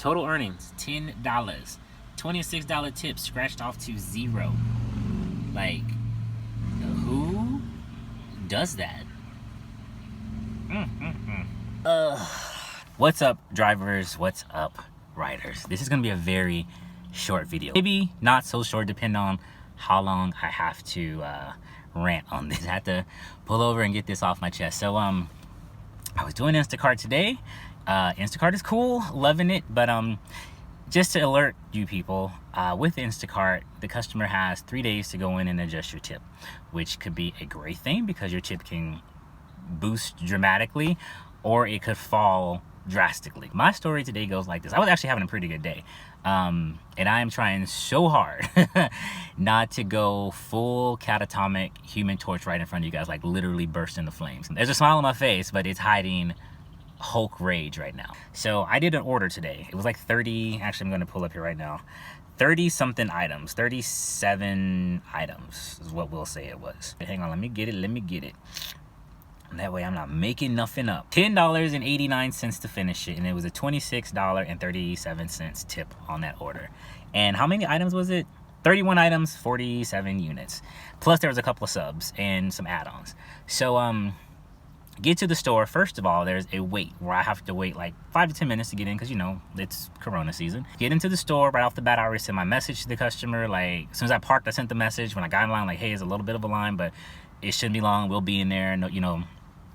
Total earnings, $10. $26 tip scratched off to 0. Like, who does that? What's up, drivers? What's up, riders? This is gonna be a very short video. Maybe not so short, depending on how long I have to rant on this. I had to pull over and get this off my chest. So I was doing Instacart today. Instacart is cool, loving it, but just to alert you people, with Instacart, the customer has 3 days to go in and adjust your tip, which could be a great thing because your tip can boost dramatically, or it could fall drastically. My story today goes like this. I was actually having a pretty good day, and I am trying so hard not to go full catatonic Human Torch right in front of you guys, like literally burst into flames. There's a smile on my face, but it's hiding Hulk rage right now. So I did an order today. It was like 30, actually I'm going to pull up here right now, 30 something items, 37 items is what we'll say it was. Hang on, let me get it. And that way I'm not making nothing up. $10.89 to finish it, and it was a $26.37 tip on that order. And how many items was it? 31 items, 47 units. Plus there was a couple of subs and some add-ons. So get to the store. First of all, there's a wait where I have to wait like 5 to 10 minutes to get in because, you know, it's Corona season. Get into the store. Right off the bat, I already sent my message to the customer. Like, as soon as I parked, I sent the message. When I got in line, like, hey, it's a little bit of a line, but it shouldn't be long. We'll be in there. No, you know,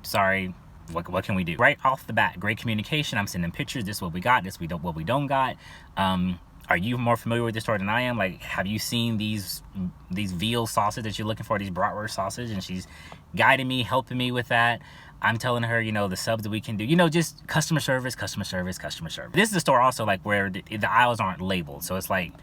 sorry. What can we do? Right off the bat, great communication. I'm sending pictures. This is what we got. This what we don't got. Are you more familiar with this store than I am? Like, have you seen these veal sausage that you're looking for, these bratwurst sausage? And she's guiding me, helping me with that. I'm telling her, you know, the subs that we can do, you know, just customer service. This is the store also, like, where the aisles aren't labeled. So it's like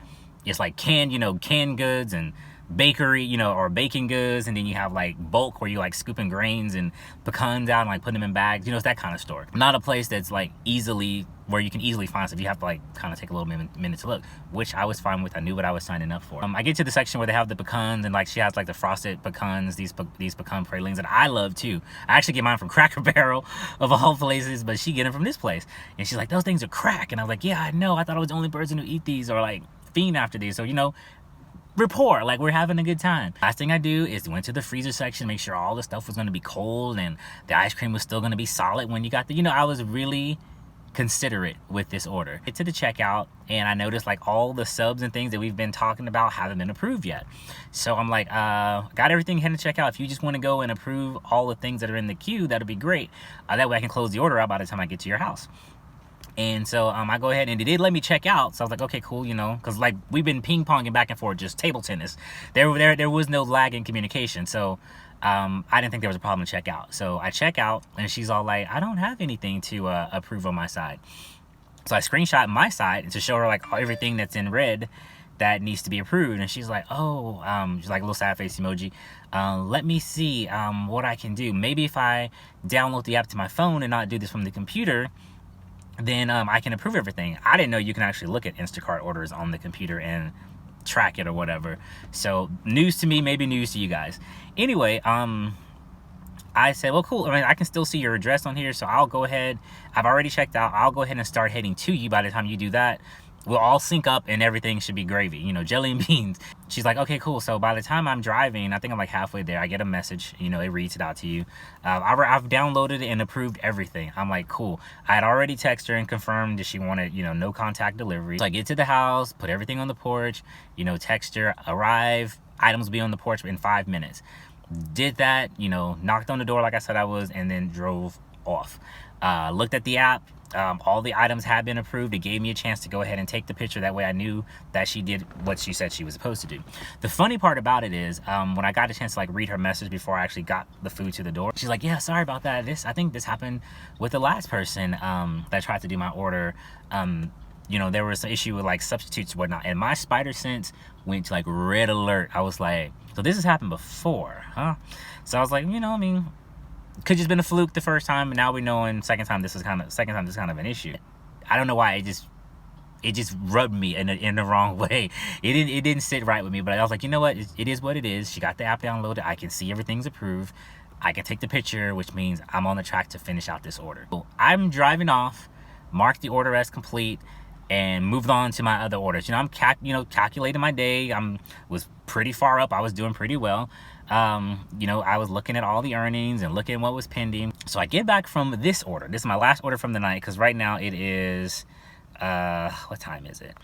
canned goods and bakery, you know, or baking goods, and then you have like bulk where you like scooping grains and pecans out and like putting them in bags. You know, it's that kind of store. Not a place that's like where you can easily find stuff. You have to like kind of take a little minute to look, which I was fine with. I knew what I was signing up for. I get to the section where they have the pecans, and like she has like the frosted pecans, these pecan pralines that I love too. I actually get mine from Cracker Barrel of all places, but she get them from this place, and she's like, those things are crack. And I was like, yeah, I know. I thought I was the only person who eat these or like fiend after these. So, you know, rapport, like we're having a good time. Last thing I do is went to the freezer section, make sure all the stuff was going to be cold and the ice cream was still going to be solid when you got the, you know, I was really considerate with this order. Get to the checkout, and I noticed like all the subs and things that we've been talking about haven't been approved yet. So I'm like, got everything here to check out. If you just want to go and approve all the things that are in the queue, that'd be great. That way I can close the order out by the time I get to your house. And so I go ahead, and it did let me check out. So I was like, okay, cool, you know, because like we've been ping-ponging back and forth, just table tennis. There was no lag in communication. So I didn't think there was a problem to check out. So I check out, and she's all like, I don't have anything to approve on my side. So I screenshot my side to show her like everything that's in red that needs to be approved. And she's like, oh, she's like a little sad face emoji. Let me see what I can do. Maybe if I download the app to my phone and not do this from the computer, then I can approve everything. I didn't know you can actually look at Instacart orders on the computer and track it or whatever. So news to me, maybe news to you guys. Anyway, I said, well, cool. I mean, I can still see your address on here, so I'll go ahead. I've already checked out. I'll go ahead and start heading to you. By the time you do that, we'll all sync up and everything should be gravy, you know, jelly and beans. She's like, okay, cool. So by the time I'm driving, I think I'm like halfway there, I get a message, you know, it reads it out to you. I've downloaded it and approved everything. I'm like, cool. I had already texted her and confirmed that she wanted, you know, no contact delivery. So I get to the house, put everything on the porch, you know, text her, arrive, items will be on the porch in 5 minutes. Did that, you know, knocked on the door like I said I was, and then drove off. Looked at the app. All the items had been approved. It gave me a chance to go ahead and take the picture. That way I knew that she did what she said she was supposed to do. The funny part about it is when I got a chance to like read her message before I actually got the food to the door, she's like, yeah, sorry about that. I think this happened with the last person that tried to do my order. You know, there was an issue with like substitutes and whatnot, and my spider sense went to like red alert. I was like, so this has happened before, huh? So I was like, you know, I mean, could just been a fluke the first time, and now we know in second time this is kind of an issue. I don't know why it just rubbed me in the wrong way. It didn't sit right with me, but I was like, you know what? It is what it is. She got the app downloaded. I can see everything's approved. I can take the picture, which means I'm on the track to finish out this order. So I'm driving off, mark the order as complete, and moved on to my other orders. I'm calculating my day. Was pretty far up. I was doing pretty well. I was looking at all the earnings and looking at what was pending. So I get back from this order. This is my last order from the night, because right now it is, what time is it?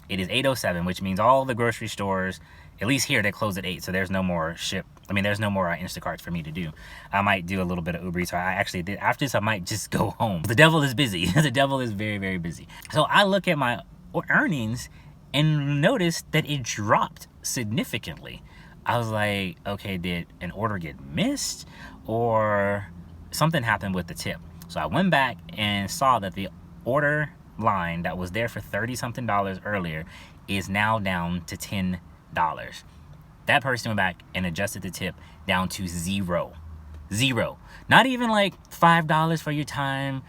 It is 8:07, which means all the grocery stores, at least here, they close at 8. So there's no more there's no more Instacarts for me to do. I might do a little bit of Uber Eats. So I actually did. After this, I might just go home. The devil is busy. The devil is very, very busy. So I look at my earnings and notice that it dropped significantly. I was like, okay, did an order get missed or something happened with the tip? So I went back and saw that the order line that was there for $30-something earlier is now down to $10. That person went back and adjusted the tip down to zero. Not even like $5 for your time,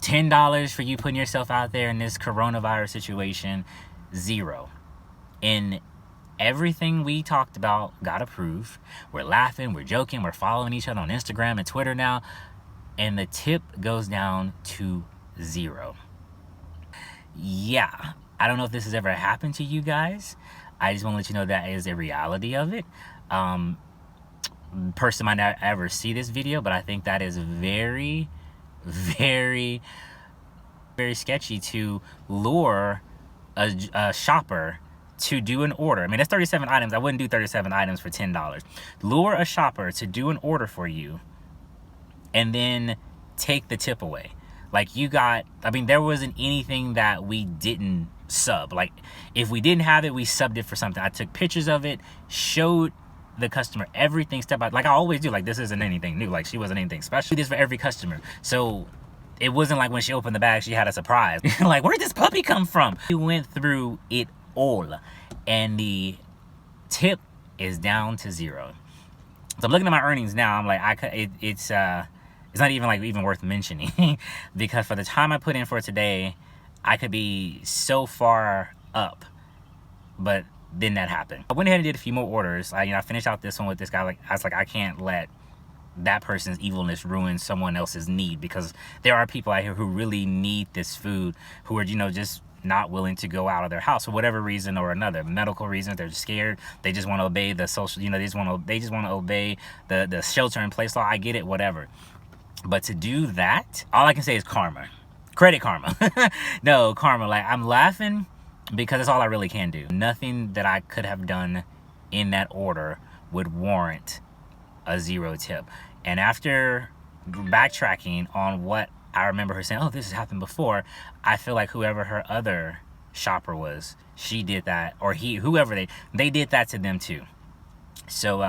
$10 for you putting yourself out there in this coronavirus situation. Zero. And everything we talked about got approved. We're laughing, we're joking, we're following each other on Instagram and Twitter now, and the tip goes down to zero. Yeah, I don't know if this has ever happened to you guys. I just want to let you know that is a reality of it. Person might not ever see this video, but I think that is very, very, very sketchy to lure a shopper to do an order. I mean, that's 37 items. I wouldn't do 37 items for $10. Lure a shopper to do an order for you and then take the tip away. Like there wasn't anything that we didn't sub. Like if we didn't have it, we subbed it for something. I took pictures of it, showed the customer everything step by, like I always do. Like this isn't anything new. Like she wasn't anything special. This for every customer. So it wasn't like when she opened the bag, she had a surprise. Like, where'd this puppy come from? We went through it all, and the tip is down to zero. So I'm looking at my earnings now. I'm like, it's not even worth mentioning because for the time I put in for today, I could be so far up, but then that happened. I went ahead and did a few more orders. I finished out this one with this guy. Like I was like, I can't let that person's evilness ruin someone else's need, because there are people out here who really need this food, who are just not willing to go out of their house for whatever reason or another. Medical reasons, they're scared, they just want to obey the social, they just want to obey the shelter in place law. I get it, whatever. But to do that, all I can say is karma. Credit karma. No, karma. Like, I'm laughing because that's all I really can do. Nothing that I could have done in that order would warrant a zero tip. And after backtracking on what I remember her saying, oh, this has happened before, I feel like whoever her other shopper was, she did that, or whoever they did that to them too. So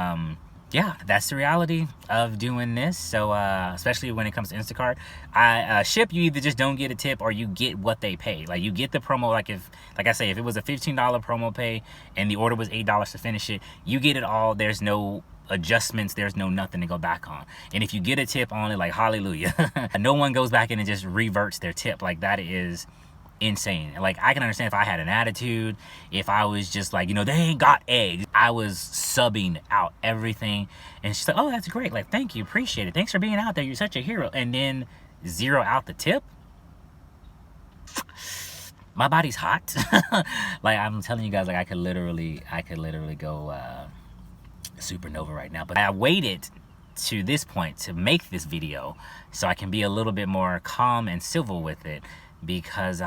yeah, that's the reality of doing this. So especially when it comes to Instacart, ship, you either just don't get a tip or you get what they pay. Like you get the promo. Like I say, if it was a $15 promo pay and the order was $8 to finish it, you get it all. There's no adjustments, there's no nothing to go back on. And if you get a tip on it, like hallelujah. No one goes back in and just reverts their tip. Like that is insane. Like I can understand if I had an attitude, if I was just like, they ain't got eggs. I was subbing out everything, and she's like, oh, that's great, like thank you, appreciate it, thanks for being out there, you're such a hero, and then zero out the tip. My body's hot. Like I'm telling you guys, like I could literally go supernova right now. But I waited to this point to make this video so I can be a little bit more calm and civil with it, because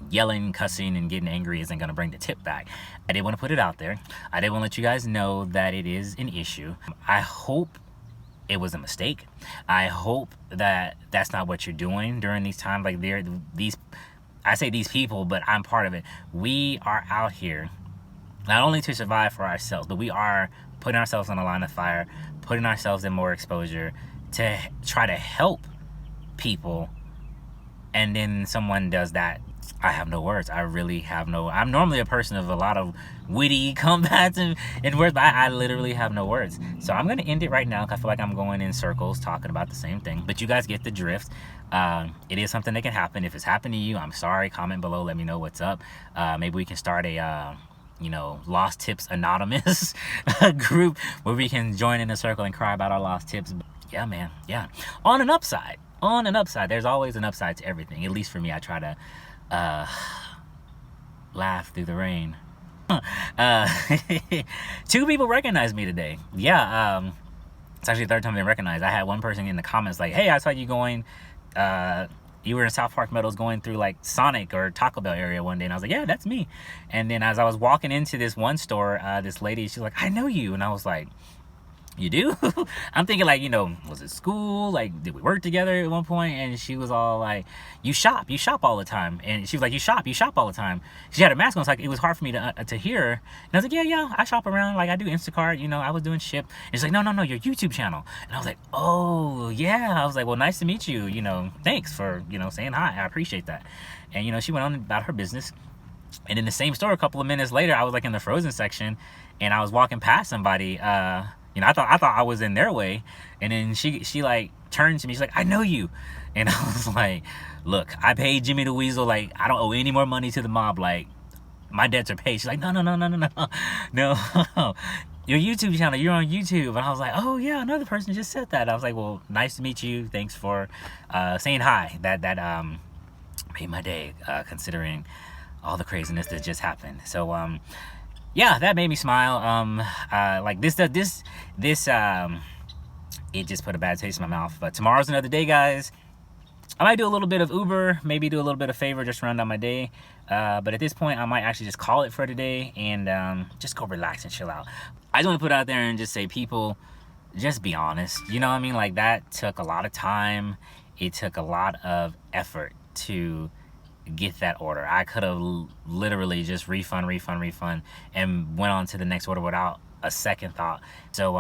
yelling, cussing, and getting angry isn't going to bring the tip back. I did want to put it out there. I did want to let you guys know that it is an issue. I hope it was a mistake. I hope that that's not what you're doing during these times. Like I say these people, but I'm part of it. We are out here not only to survive for ourselves, but we are putting ourselves on the line of fire, putting ourselves in more exposure to try to help people. And then someone does that. I have no words. I really have no. I'm normally a person of a lot of witty comebacks and words, but I literally have no words. So I'm going to end it right now, because I feel like I'm going in circles talking about the same thing. But you guys get the drift. It is something that can happen. If it's happened to you, I'm sorry. Comment below. Let me know what's up. Maybe we can start a Lost Tips Anonymous group where we can join in a circle and cry about our lost tips. Yeah, man. Yeah. On an upside, there's always an upside to everything. At least for me, I try to laugh through the rain. uh, 2 people recognized me today. Yeah, it's actually the 3rd time they recognized. I had one person in the comments like, hey, I saw you going, you were in South Park Meadows going through like Sonic or Taco Bell area one day. And I was like, yeah, that's me. And then as I was walking into this one store, this lady, she's like, I know you. And I was like, you do? I'm thinking like, you know, was it school? Like, did we work together at one point? And she was all like, you shop all the time. And she was like, you shop all the time. She had a mask on, so like, it was hard for me to hear her. And I was like, yeah, I shop around. Like, I do Instacart, you know, I was doing ship. And she's like, no, your YouTube channel. And I was like, oh, yeah. I was like, well, nice to meet you. You know, thanks for, you know, saying hi. I appreciate that. And, you know, she went on about her business. And in the same store, a couple of minutes later, I was like in the frozen section, and I was walking past somebody, you know, I thought I was in their way, and then she like turned to me. She's like, I know you. And I was like, look, I paid Jimmy the Weasel. Like, I don't owe any more money to the mob. Like, my debts are paid. She's like, no, your YouTube channel, you're on YouTube. And I was like, oh yeah, another person just said that. I was like, well, nice to meet you. Thanks for saying hi. That made my day, considering all the craziness that just happened. So yeah, that made me smile. Like this, it just put a bad taste in my mouth. But tomorrow's another day, guys. I might do a little bit of Uber, maybe do a little bit of favor, just round out my day. But at this point, I might actually just call it for today and just go relax and chill out. I just want to put out there and just say, people, just be honest. You know what I mean? Like, that took a lot of time. It took a lot of effort to get that order. I could have literally just refund and went on to the next order without a second thought. So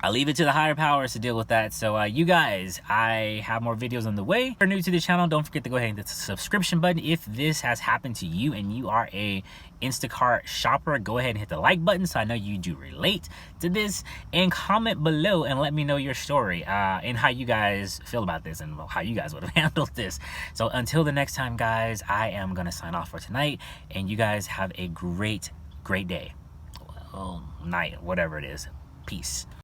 I'll leave it to the higher powers to deal with that. So you guys, I have more videos on the way. If you're new to the channel, don't forget to go ahead and hit the subscription button. If this has happened to you and you are a Instacart shopper, go ahead and hit the like button so I know you do relate to this, and comment below and let me know your story and how you guys feel about this and how you guys would have handled this. So until the next time, guys, I am gonna sign off for tonight, and you guys have a great day, well, night, whatever it is. Peace.